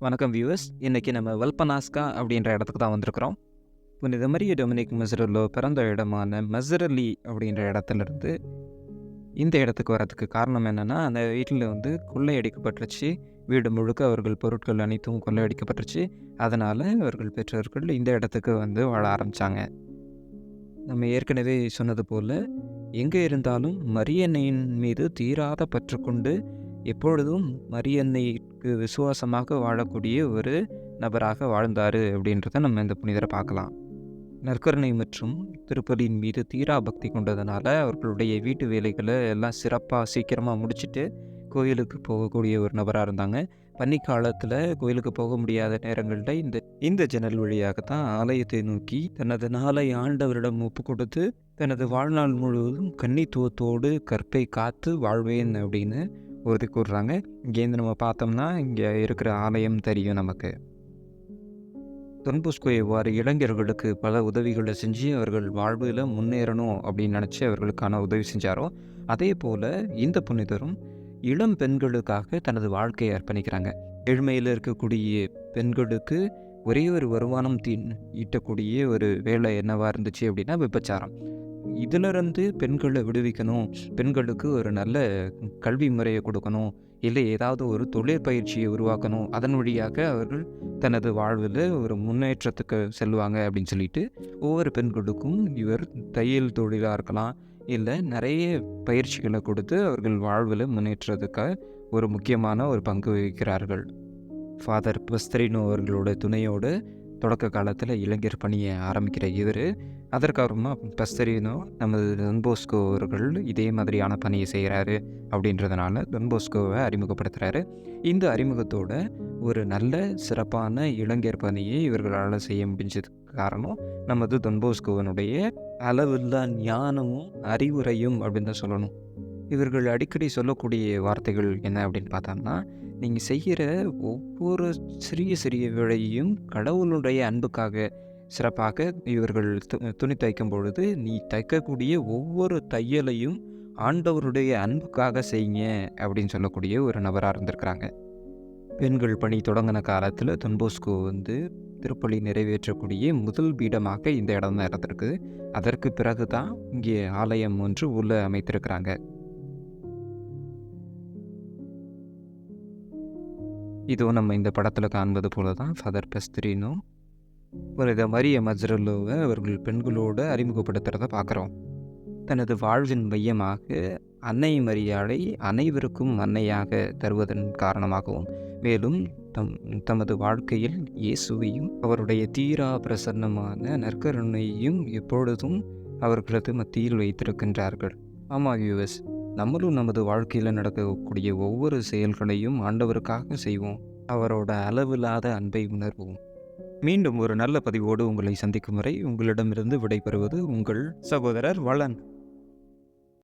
வணக்கம் வியூவர்ஸ். இன்னைக்கு நம்ம வல்பனாஸ்கா அப்படின்ற இடத்துக்கு தான் வந்திருக்கிறோம். புனித மரிய டொமினிக் மஸ்ரல்லோ பிறந்த இடமான மஸ்ரலி அப்படின்ற இடத்துலேருந்து இந்த இடத்துக்கு வரதுக்கு காரணம் என்னென்னா, அந்த வீட்டில் கொள்ளையடிக்கப்பட்டுருச்சு. வீடு முழுக்க அவர்கள் பொருட்கள் அனைத்தும் கொள்ளையடிக்கப்பட்டுருச்சு. அதனால் அவர்கள் பெற்றோர்கள் இந்த இடத்துக்கு வாழ ஆரம்பித்தாங்க. நம்ம ஏற்கனவே சொன்னது போல், எங்கே இருந்தாலும் மரியன்னையின் மீது தீராத பற்று கொண்டு எப்பொழுதும் மரியன்னைக்கு விசுவாசமாக வாழக்கூடிய ஒரு நபராக வாழ்ந்தார் அப்படின்றத நம்ம இந்த புனிதரை பார்க்கலாம். நற்கருணை மற்றும் திருப்பலியின் மீது தீரா பக்தி கொண்டதுனால அவர்களுடைய வீட்டு வேலைகளை எல்லாம் சிறப்பாக சீக்கிரமாக முடிச்சுட்டு கோயிலுக்கு போகக்கூடிய ஒரு நபராக இருந்தாங்க. பனிக்காலத்தில் கோயிலுக்கு போக முடியாத நேரங்களில் இந்த இந்த ஜன்னல் வழியாகத்தான் ஆலயத்தை நோக்கி தனது நாளை ஆண்டவரிடம் ஒப்பு கொடுத்து தனது வாழ்நாள் முழுவதும் கன்னித்துவத்தோடு கற்பை காத்து வாழ்வேன் அப்படின்னு உறுதி கூறுறாங்க. இங்கேருந்து நம்ம பார்த்தோம்னா இங்கே இருக்கிற ஆலயம் தெரியும் நமக்கு. தொன் பொஸ்கோ எவ்வாறு இளைஞர்களுக்கு பல உதவிகளை செஞ்சு அவர்கள் வாழ்வில் முன்னேறணும் அப்படின்னு நினச்சி அவர்களுக்கான உதவி செஞ்சாரோ, அதே போல் இந்த புனிதரும் இளம் பெண்களுக்காக தனது வாழ்க்கையை அர்ப்பணிக்கிறாங்க. ஏழ்மையில் இருக்கக்கூடிய பெண்களுக்கு ஒரே ஒரு வருமானம் ஈட்டக்கூடிய ஒரு வேலை என்னவாக இருந்துச்சு அப்படின்னா விபச்சாரம். இதிலிருந்து பெண்களை விடுவிக்கணும், பெண்களுக்கு ஒரு நல்ல கல்வி முறையை கொடுக்கணும், இல்லை ஏதாவது ஒரு தொழிற்பயிற்சியை உருவாக்கணும், அதன் வழியாக அவர்கள் தனது வாழ்வில் ஒரு முன்னேற்றத்துக்கு செல்வாங்க அப்படின்னு சொல்லிட்டு ஒவ்வொரு பெண்களுக்கும் இவர் தையல் தொழிலாக இருக்கலாம், இல்லை நிறைய பயிற்சிகளை கொடுத்து அவர்கள் வாழ்வில் முன்னேற்றத்துக்காக ஒரு முக்கியமான ஒரு பங்கு வகிக்கிறார்கள். ஃபாதர் பஸ்தரினோ அவர்களோட துணையோடு தொடக்க காலத்தில் இளைஞர் பணியை ஆரம்பிக்கிற இவர், அதற்கப்புறமா பஸ்தரினோ நமது டொன் பொஸ்கோ அவர்கள் இதே மாதிரியான பணியை செய்கிறாரு அப்படின்றதுனால டொன் பொஸ்கோவை அறிமுகப்படுத்துகிறாரு. இந்த அறிமுகத்தோட ஒரு நல்ல சிறப்பான இளைஞர் பணியை இவர்களால் செய்ய முடிஞ்சதுக்கு காரணம் நமது டொன் பொஸ்கோவனுடைய அளவில்லா ஞானமும் அறிவுரையும் அப்படின்னு தான் சொல்லணும். இவர்கள் அடிக்கடி சொல்லக்கூடிய வார்த்தைகள் என்ன அப்படின்னு பார்த்தோம்னா, நீங்கள் செய்கிற ஒவ்வொரு சிறிய சிறிய வேலையையும் கடவுளுடைய அன்புக்காக சிறப்பாக இவர்கள் துணி தைக்கும் பொழுது நீ தைக்கக்கூடிய ஒவ்வொரு தையலையும் ஆண்டவருடைய அன்புக்காக செய்யுங்க அப்படின்னு சொல்லக்கூடிய ஒரு நபராக இருந்திருக்கிறாங்க. பெண்கள் பணி தொடங்கின காலத்தில் டொன் பொஸ்கோ திருப்பலி நிறைவேற்றக்கூடிய முதல் பீடமாக இந்த இடம் தான் இருந்திருக்கு. அதற்கு பிறகு தான் இங்கே ஆலயம் ஒன்று உள்ள அமைத்திருக்கிறாங்க. இதுவும் நம்ம இந்த படத்தில் காண்பது போல தான் ஃபாதர் பஸ்திரினோ புனித மரிய மஸ்ரல்லோவை அவர்கள் பெண்களோடு அறிமுகப்படுத்துகிறத பார்க்குறோம். தனது வாழ்வின் மையமாக அன்னை மரியாளை அனைவருக்கும் அன்னையாக தருவதன் காரணமாகவும், மேலும் தமது வாழ்க்கையில் இயேசுவையும் அவருடைய தீரா பிரசன்னமான நற்கருணையையும் எப்பொழுதும் அவர்களது மத்தியில் வைத்திருக்கின்றார்கள். ஆமாம் யூஎஸ், நம்மளும் நமது வாழ்க்கையில் நடக்கக்கூடிய ஒவ்வொரு செயல்களையும் ஆண்டவருக்காக செய்வோம். அவரோட அளவில்லாத அன்பை உணர்வோம். மீண்டும் ஒரு நல்ல பதிவோடு உங்களை சந்திக்கும் வரை உங்களிடமிருந்து விடைபெறுவது உங்கள் சகோதரர் வளன்.